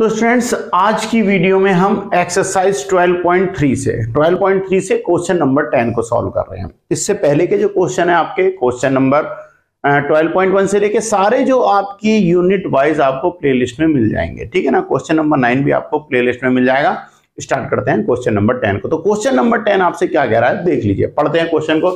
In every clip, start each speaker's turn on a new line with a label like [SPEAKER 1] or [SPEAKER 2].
[SPEAKER 1] तो स्टूडेंट्स आज की वीडियो में हम एक्सरसाइज 12.3 से क्वेश्चन नंबर 10 को सॉल्व कर रहे हैं। इससे पहले के जो क्वेश्चन है आपके क्वेश्चन नंबर 12.1 से लेके सारे जो आपकी यूनिट वाइज आपको प्लेलिस्ट में मिल जाएंगे, ठीक है ना। क्वेश्चन नंबर 9 भी आपको प्लेलिस्ट में मिल जाएगा। स्टार्ट करते हैं क्वेश्चन नंबर 10 को। तो क्वेश्चन नंबर 10 आपसे क्या कह रहा है देख लीजिए, पढ़ते हैं क्वेश्चन को।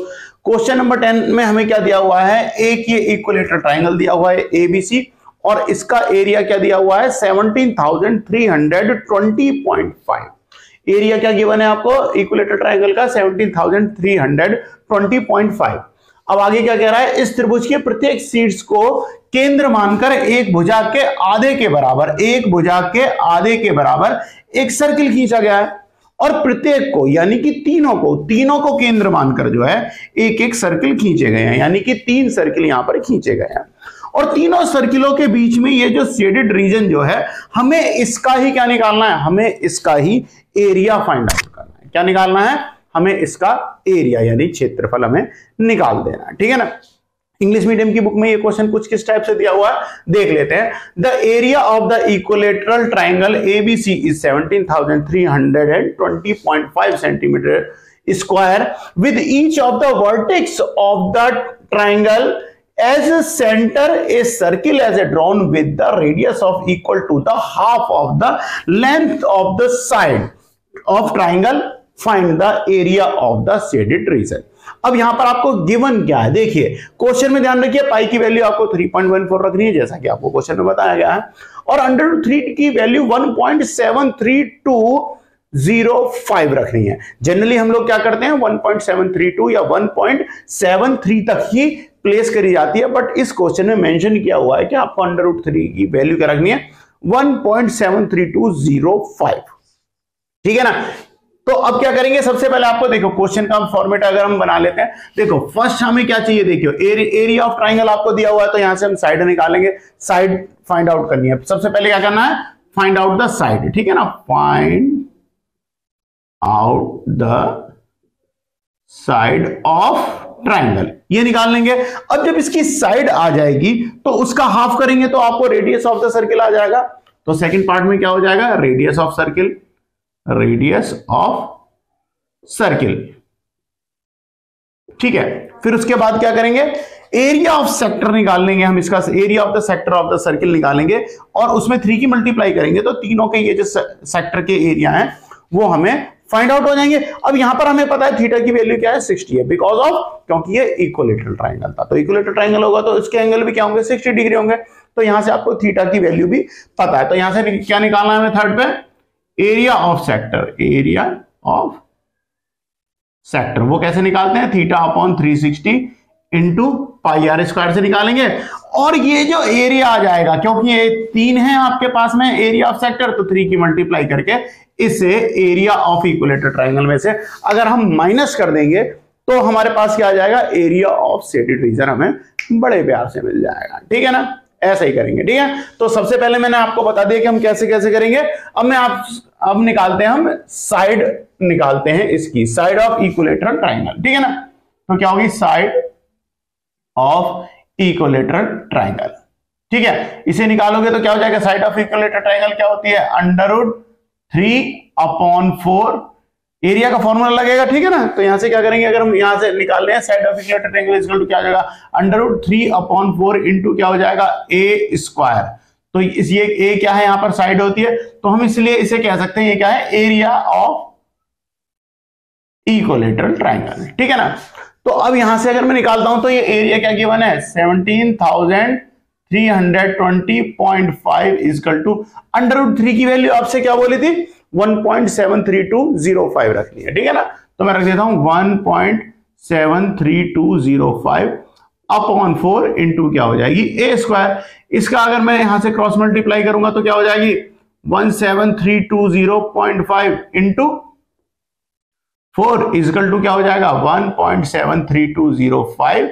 [SPEAKER 1] क्वेश्चन नंबर 10 में हमें क्या दिया हुआ है, एक ये इक्विलेटरल ट्राइंगल दिया हुआ है ABC और इसका एरिया क्या दिया हुआ है 17,320.5। एरिया क्या गिवन है आपको इक्विलेटरल ट्राइंगल का 17,320.5। अब आगे क्या कह रहा है, इस त्रिभुज के प्रत्येक शीर्ष को केंद्र मानकर एक भुजा के आधे के बराबर एक सर्किल खींचा गया है और प्रत्येक को यानी कि तीनों को केंद्र मानकर जो है एक एक सर्किल खींचे गए हैं, यानी कि 3 सर्किल यहां पर खींचे गए हैं। और तीनों सर्किलों के बीच में ये जो शेडेड रीजन जो है हमें इसका ही क्या निकालना है, हमें इसका ही एरिया फाइंड आउट करना है। क्या निकालना है, हमें इसका एरिया यानी क्षेत्रफल हमें निकाल देना है, ठीक है ना। इंग्लिश मीडियम की बुक में ये क्वेश्चन कुछ किस टाइप से दिया हुआ है देख लेते हैं। The area of the equilateral triangle ABC is 17,320.5 centimetre square with each of the vertex of the triangle as a center a circle as a drawn with the radius of equal to the half of the length of the side of triangle. Find the area of the shaded region. अब यहां पर आपको given क्या है देखिए, question में ध्यान रखिए पाई की वैल्यू आपको 3.14 रखनी है जैसा कि आपको क्वेश्चन में बताया गया है और √3 की वैल्यू 1.73205 रखनी है। जनरली हम लोग क्या करते हैं 1.732 या 1.73 तक ही प्लेस करी जाती है, बट इस क्वेश्चन में मेंशन किया हुआ है कि आपको √3 की वैल्यू क्या रखनी है 1.73205, ठीक है ना। तो अब क्या करेंगे, सबसे पहले आपको देखो क्वेश्चन का फॉर्मेट अगर हम बना लेते हैं, देखो फर्स्ट हमें क्या चाहिए, देखियो एरिया ऑफ ट्राइंगल आपको दिया हुआ है तो यहां से हम साइड निकालेंगे, साइड फाइंड आउट करनी है। सबसे पहले क्या करना है, फाइंड आउट द साइड, ठीक है ना, find out the side of triangle, ये निकाल लेंगे। अब जब इसकी साइड आ जाएगी तो उसका हाफ करेंगे तो आपको रेडियस ऑफ द सर्किल आ जाएगा। तो सेकंड पार्ट में क्या हो जाएगा, रेडियस ऑफ सर्किल, ठीक है। फिर उसके बाद क्या करेंगे, एरिया ऑफ सेक्टर निकाल लेंगे हम, इसका area of the sector of the circle निकालेंगे और उसमें 3 की मल्टीप्लाई करेंगे तो तीनों के ये जो सेक्टर के एरिया हैं वो हमें फाइंड आउट हो जाएंगे। अब यहां पर हमें पता है थीटा की वैल्यू क्या है 60 है, बिकॉज ऑफ क्योंकि ये इक्विलेटरल ट्राइंगल था, तो इक्विलेटरल ट्राइंगल होगा तो इसके एंगल भी क्या होंगे 60 डिग्री होंगे। तो यहां से आपको थीटा की वैल्यू भी पता है, तो यहां से क्या निकालना है हमें थर्ड पे, एरिया ऑफ सेक्टर, वो कैसे निकालते हैं, theta upon 360 into pi r square से निकालेंगे। और ये जो एरिया आ जाएगा, क्योंकि ये 3 है आपके पास में एरिया ऑफ सेक्टर, तो 3 की मल्टीप्लाई करके इसे एरिया ऑफ इक्विलेटरल ट्राइंगल में से अगर हम माइनस कर देंगे तो हमारे पास क्या आ जाएगा, एरिया ऑफ शेडेड रीजन हमें बड़े प्यार से मिल जाएगा, ठीक है ना। ऐसा ही करेंगे, ठीक है। तो सबसे पहले मैंने आपको बता दिया कि हम कैसे करेंगे। अब निकालते हैं हम साइड, निकालते हैं इसकी साइड ऑफ इक्विलेटरल ट्राइंगल, ठीक है ना। तो क्या होगी, साइड ऑफ इक्विलेटरल ट्राइंगल, ठीक है। इसे निकालोगे तो क्या हो जाएगा, साइड ऑफ इक्विलेटरल ट्राइंगल क्या होती है, √3/4 एरिया का फॉर्मूला लगेगा, ठीक है ना। तो यहां से क्या करेंगे, अगर हम यहां से निकाल रहे हैं side of equilateral triangle equal to क्या हो जाएगा, √3/4 इंटू क्या हो जाएगा a स्क्वायर। तो ये a क्या है, यहां पर साइड होती है तो हम इसलिए इसे कह सकते हैं ये क्या है, एरिया ऑफ इक्विलेटरल ट्राइंगल, ठीक है ना। तो अब यहां से अगर मैं निकालता हूं तो ये एरिया क्या गिवन है 17,320.5 इक्वल टू √3 की वैल्यू आपसे क्या बोली थी 1.73205 रखनी है, ठीक है ना। तो मैं रख देता हूं 1.73205 अपॉन 4 इंटू क्या हो जाएगी a स्क्वायर। इसका अगर मैं यहां से क्रॉस मल्टीप्लाई करूंगा तो क्या हो जाएगी 17320.5 इंटू 4 इक्वल टू क्या हो जाएगा 1.73205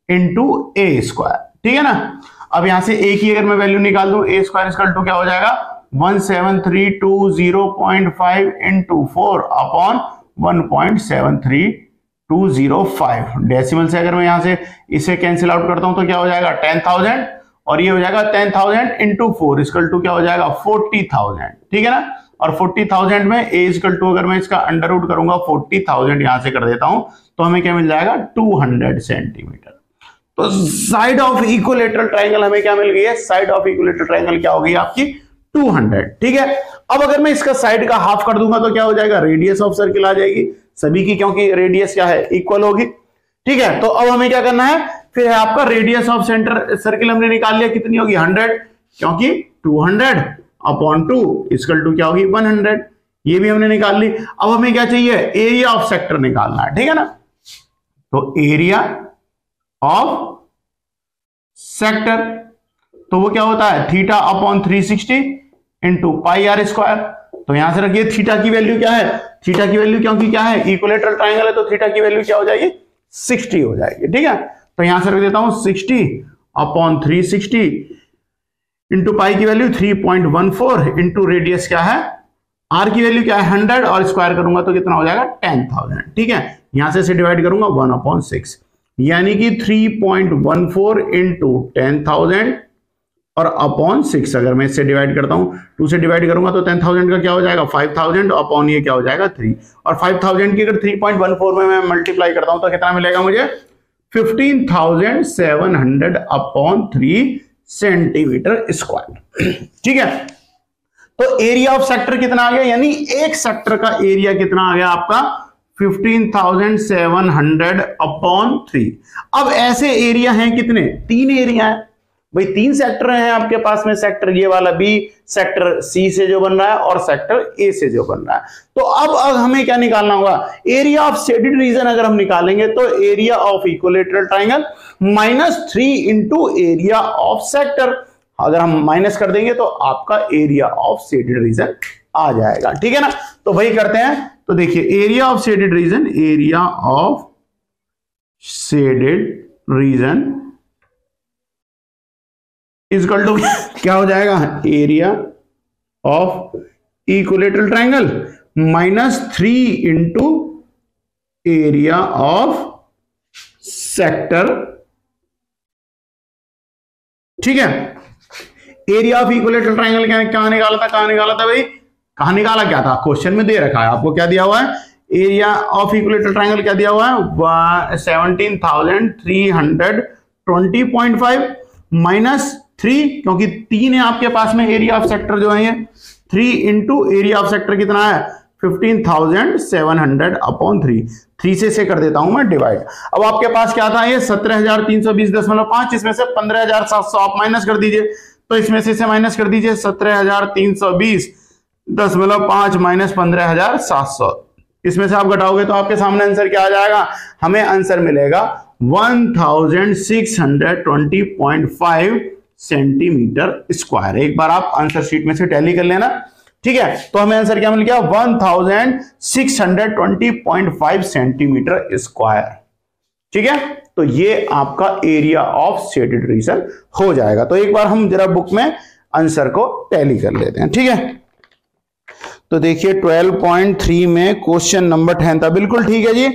[SPEAKER 1] इंटू a स्क्वायर, ठीक है ना। अब यहां से a की अगर मैं वैल्यू निकाल दूं, a स्क्वायर इक्वल टू क्या हो जाएगा 17320.5 इंटू 4 अपॉन 1.73205। डेसिमल से अगर मैं यहां से इसे कैंसिल आउट करता हूं तो क्या हो जाएगा 10,000 और ये हो जाएगा 10,000 इंटू 4 इक्वल टू क्या हो जाएगा 40,000, ठीक है ना। और 40,000 में a इक्वल टू अगर मैं इसका अंडर रूट करूंगा 40,000 यहां से कर देता हूं तो हमें क्या मिल जाएगा 200 सेंटीमीटर। तो साइड ऑफ इक्विलेटरल ट्राइंगल हमें क्या मिल गई है, साइड ऑफ इक्विलेटरल ट्राइंगल क्या हो गई आपकी 200, ठीक है। अब अगर मैं इसका साइड का हाफ कर दूंगा तो क्या हो जाएगा, रेडियस ऑफ सर्किल आ जाएगी सभी की, क्योंकि रेडियस क्या है इक्वल होगी, ठीक है। तो अब हमें क्या करना है, फिर है आपका रेडियस ऑफ सेंटर सर्किल हमने निकाल लिया, कितनी होगी 100, क्योंकि 200 अपॉन 2 इक्वल टू क्या होगी 100, ये भी हमने निकाल ली। अब हमें क्या चाहिए, एरिया ऑफ सेक्टर निकालना है, ठीक है ना। तो एरिया ऑफ सेक्टर तो वो क्या होता है theta upon 360 into pi r square. तो यहां से रखिए थीटा की वैल्यू क्या है, थीटा की वैल्यू क्योंकि क्या है इक्विलेटरल ट्राइंगल है तो थीटा की वैल्यू क्या हो जाएगी 60 हो जाएगी, ठीक है। तो यहां से रख देता हूं 60 अपॉन 360 इंटू पाई की वैल्यू 3.14 इंटू रेडियस क्या है आर की वैल्यू क्या है 100 और स्क्वायर करूंगा तो कितना हो जाएगा 10,000, ठीक है। यहां से इसे डिवाइड करूंगा 1/6 यानी कि 3.14 इंटू 10,000 और अपॉन 6 अगर मैं इससे डिवाइड करता हूं 2 से डिवाइड करूंगा तो 10,000 का क्या हो जाएगा 5,000 अपॉन ये क्या हो जाएगा 3 और 5,000 की अगर 3.14 में मैं मल्टीप्लाई करता हूं तो कितना मिलेगा मुझे 15,700 अपॉन 3 सेंटीमीटर स्क्वायर, ठीक है। तो एरिया ऑफ सेक्टर कितना आ गया, यानी एक सेक्टर का एरिया कितना आ गया आपका 15,700 अपॉन 3। अब ऐसे एरिया हैं कितने, 3 एरिया है भाई, 3 सेक्टर हैं आपके पास में, सेक्टर ये वाला बी, सेक्टर सी से जो बन रहा है और सेक्टर ए से जो बन रहा है। तो अब हमें क्या निकालना होगा, एरिया ऑफ शेडेड रीजन अगर हम निकालेंगे तो area of equilateral triangle -3 into area of sector, अगर हम माइनस कर देंगे तो आपका एरिया ऑफ शेडेड रीजन आ जाएगा, ठीक है ना। तो वही करते हैं, तो देखिए area of shaded region, area of shaded region equal to क्या हो जाएगा, area of equilateral triangle -3 into area of sector, ठीक है। एरिया ऑफ इक्विलेटरल ट्राइंगल कहां निकाला था, कहां निकाला था भाई, कहां निकाला क्या था, क्वेश्चन में दे रखा है आपको, क्या दिया हुआ है, एरिया ऑफ इक्विलेटरल ट्राइंगल क्या दिया हुआ है 17,320.5 माइनस 3, क्योंकि 3 है आपके पास में एरिया ऑफ सेक्टर जो है, 3 इंटू एरिया ऑफ सेक्टर कितना है 15,700 अपॉन 3 से कर देता हूं मैं डिवाइड। अब आपके पास क्या था, ये 17,320.5, इसमें से 15,700 आप माइनस कर दीजिए, तो इसमें से इसे माइनस कर दीजिए 17,320.5 माइनस 15,700, इसमें से आप घटाओगे तो आपके सामने आंसर क्या आ जाएगा, हमें आंसर मिलेगा 1620.5 सेंटीमीटर स्क्वायर। एक बार आप आंसर शीट में से टैली कर लेना, ठीक है। तो हमें आंसर क्या मिल गया 1620.5 सेंटीमीटर स्क्वायर, ठीक है। तो ये आपका एरिया ऑफ शेडेड रीजन हो जाएगा। तो एक बार हम जरा बुक में आंसर को टैली कर लेते हैं, ठीक है। तो देखिए 12.3 में क्वेश्चन नंबर 10 था, बिल्कुल ठीक है जी,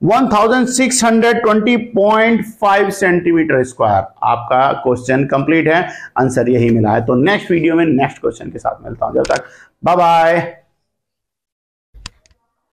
[SPEAKER 1] 1620.5 सेंटीमीटर स्क्वायर आपका क्वेश्चन कंप्लीट है, आंसर यही मिला है। तो नेक्स्ट वीडियो में नेक्स्ट क्वेश्चन के साथ मिलता हूं, जब तक बाय बाय।